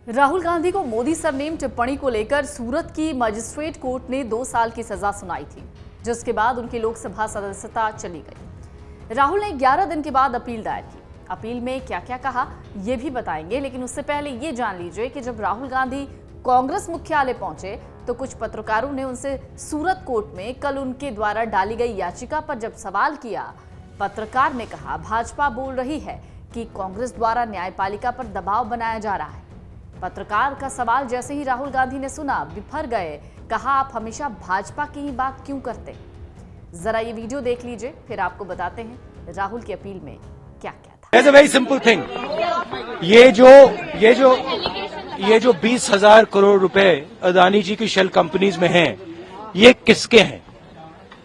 राहुल गांधी को मोदी सरनेम टिप्पणी को लेकर सूरत की मजिस्ट्रेट कोर्ट ने 2 साल की सजा सुनाई थी, जिसके बाद उनकी लोकसभा सदस्यता चली गई। राहुल ने 11 दिन के बाद अपील दायर की। अपील में क्या क्या कहा ये भी बताएंगे, लेकिन उससे पहले ये जान लीजिए कि जब राहुल गांधी कांग्रेस मुख्यालय पहुंचे तो कुछ पत्रकारों ने उनसे सूरत कोर्ट में कल उनके द्वारा डाली गई याचिका पर जब सवाल किया। पत्रकार ने कहा, भाजपा बोल रही है कि कांग्रेस द्वारा न्यायपालिका पर दबाव बनाया जा रहा है। पत्रकार का सवाल जैसे ही राहुल गांधी ने सुना, बिफर गए। कहा, आप हमेशा भाजपा की ही बात क्यों करते? जरा ये वीडियो देख लीजिए, फिर आपको बताते हैं राहुल की अपील में क्या क्या था। It's a very simple thing. ये जो 20,000 करोड़ रुपए अदानी जी की शेल कंपनीज में हैं, ये किसके हैं?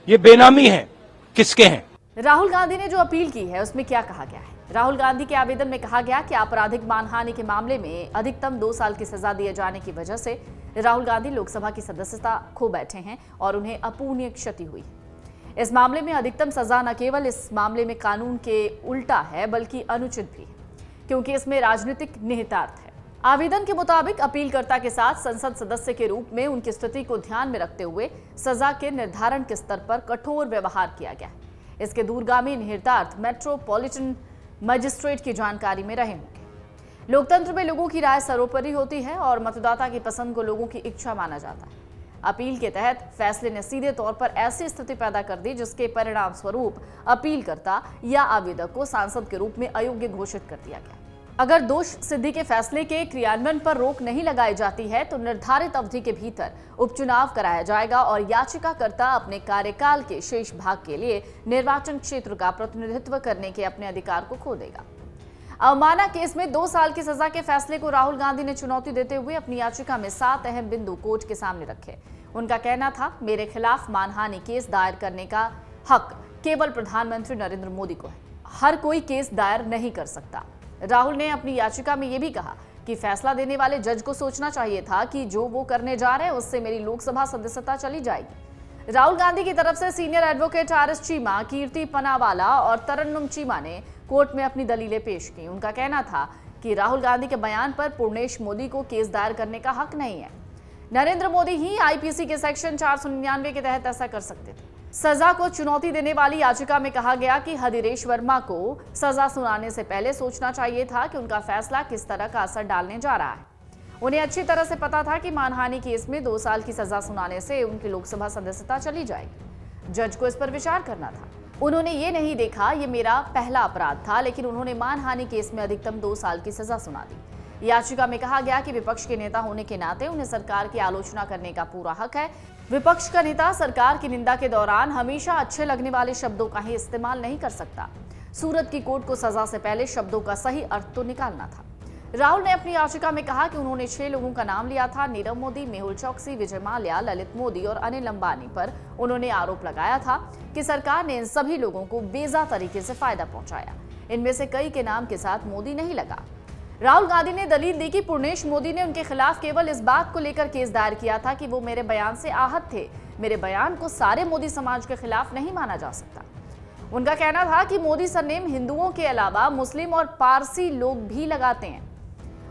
ये बेनामी हैं, किसके हैं? राहुल गांधी ने जो अपील की है उसमें क्या कहा गया है? राहुल गांधी के आवेदन में कहा गया कि आपराधिक मानहानि के मामले में अधिकतम 2 साल की सजा दिए जाने की वजह से राहुल गांधी लोकसभा की सदस्यता खो बैठे हैं और उन्हें अपूरणीय क्षति हुई। इस मामले में अधिकतम सजा न केवल इस मामले में कानून के उल्टा है, बल्कि अनुचित भी, क्योंकि इसमें राजनीतिक निहितार्थ है। आवेदन के मुताबिक अपीलकर्ता के साथ संसद सदस्य के रूप में उनकी स्थिति को ध्यान में रखते हुए सजा के निर्धारण के स्तर पर कठोर व्यवहार किया गया। इसके दूरगामी निहितार्थ मेट्रोपॉलिटन मजिस्ट्रेट की जानकारी में रहे होंगे। लोकतंत्र में लोगों की राय सर्वोपरि होती है और मतदाता की पसंद को लोगों की इच्छा माना जाता है। अपील के तहत फैसले ने सीधे तौर पर ऐसी स्थिति पैदा कर दी जिसके परिणाम स्वरूप अपीलकर्ता या आवेदक को सांसद के रूप में अयोग्य घोषित कर दिया गया। अगर दोष सिद्धि के फैसले के क्रियान्वयन पर रोक नहीं लगाई जाती है तो निर्धारित अवधि के भीतर उपचुनाव कराया जाएगा और याचिकाकर्ता अपने कार्यकाल के शेष भाग के लिए निर्वाचन क्षेत्र का प्रतिनिधित्व करने के अपने अधिकार को खो देगा। अवमानना केस में 2 साल की सजा के फैसले को राहुल गांधी ने चुनौती देते हुए अपनी याचिका में 7 अहम बिंदु कोर्ट के सामने रखे। उनका कहना था, मेरे खिलाफ मानहानि केस दायर करने का हक केवल प्रधानमंत्री नरेंद्र मोदी को है, हर कोई केस दायर नहीं कर सकता। राहुल ने अपनी याचिका में यह भी कहा कि फैसला देने वाले जज को सोचना चाहिए था कि जो वो करने जा रहे हैं उससे मेरी लोकसभा सदस्यता चली जाएगी। राहुल गांधी की तरफ से सीनियर एडवोकेट आर.एस. चीमा, कीर्ति पनावाला और तरन्नुम चीमा ने कोर्ट में अपनी दलीलें पेश की। उनका कहना था कि राहुल गांधी के बयान पर पूर्णेश मोदी को केस दायर करने का हक नहीं है। नरेंद्र मोदी ही आईपीसी के सेक्शन 499 के तहत ऐसा कर सकते थे। सजा को चुनौती देने वाली याचिका में कहा गया कि हदिरेश वर्मा को सजा सुनाने से पहले सोचना चाहिए था कि उनका फैसला किस तरह का असर डालने जा रहा है। उन्हें अच्छी तरह से पता था कि मानहानि केस में 2 साल की सजा सुनाने से उनकी लोकसभा सदस्यता चली जाएगी। जज को इस पर विचार करना था। उन्होंने ये नहीं देखा ये मेरा पहला अपराध था, लेकिन उन्होंने मानहानि केस में अधिकतम 2 साल की सजा सुना दी। याचिका में कहा गया कि विपक्ष के नेता होने के नाते उन्हें सरकार की आलोचना करने का पूरा हक है। विपक्ष का नेता सरकार की निंदा के दौरान हमेशा अच्छे लगने वाले शब्दों का ही इस्तेमाल नहीं कर सकता। सूरत की कोर्ट को सजा से पहले शब्दों का सही अर्थ तो निकालना था। राहुल ने अपनी याचिका में कहा कि उन्होंने 6 लोगों का नाम लिया था। नीरव मोदी, मेहुल चौकसी, विजय माल्या, ललित मोदी और अनिल अंबानी पर उन्होंने आरोप लगाया था कि सरकार ने इन सभी लोगों को बेजा तरीके से फायदा पहुंचाया। इनमें से कई के नाम के साथ मोदी नहीं लगा। राहुल गांधी ने दलील दी कि पूर्णेश मोदी ने उनके खिलाफ केवल इस बात को लेकर केस दायर किया था कि वो मेरे बयान से आहत थे। मेरे बयान को सारे मोदी समाज के खिलाफ नहीं माना जा सकता। उनका कहना था कि मोदी सरनेम हिंदुओं के अलावा मुस्लिम और पारसी लोग भी लगाते हैं।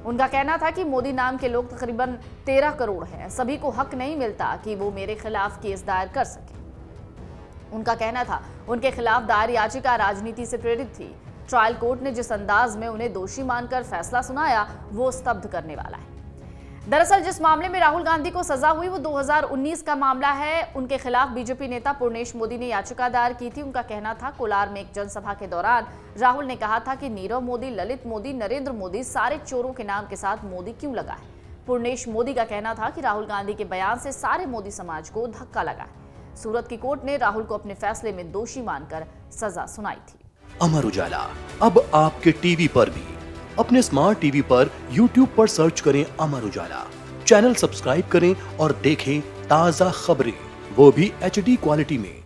उनका कहना था कि मोदी नाम के लोग तकरीबन 13 करोड़ हैं। सभी को हक नहीं मिलता कि वो मेरे खिलाफ केस दायर कर सके। उनका कहना था उनके खिलाफ दायर याचिका राजनीति से प्रेरित थी। ट्रायल कोर्ट ने जिस अंदाज में उन्हें दोषी मानकर फैसला सुनाया वो स्तब्ध करने वाला है। दरअसल जिस मामले में राहुल गांधी को सजा हुई वो 2019 का मामला है। उनके खिलाफ बीजेपी नेता पूर्णेश मोदी ने याचिका दायर की थी। उनका कहना था, कोलार में एक जनसभा के दौरान राहुल ने कहा था कि नीरव मोदी, ललित मोदी, नरेंद्र मोदी, सारे चोरों के नाम के साथ मोदी क्यों लगा है। पूर्णेश मोदी का कहना था कि राहुल गांधी के बयान से सारे मोदी समाज को धक्का लगा है। सूरत की कोर्ट ने राहुल को अपने फैसले में दोषी मानकर सजा सुनाई थी। अमर उजाला अब आपके टीवी पर भी। अपने स्मार्ट टीवी पर YouTube पर सर्च करें अमर उजाला, चैनल सब्सक्राइब करें और देखें ताजा खबरें, वो भी HD क्वालिटी में।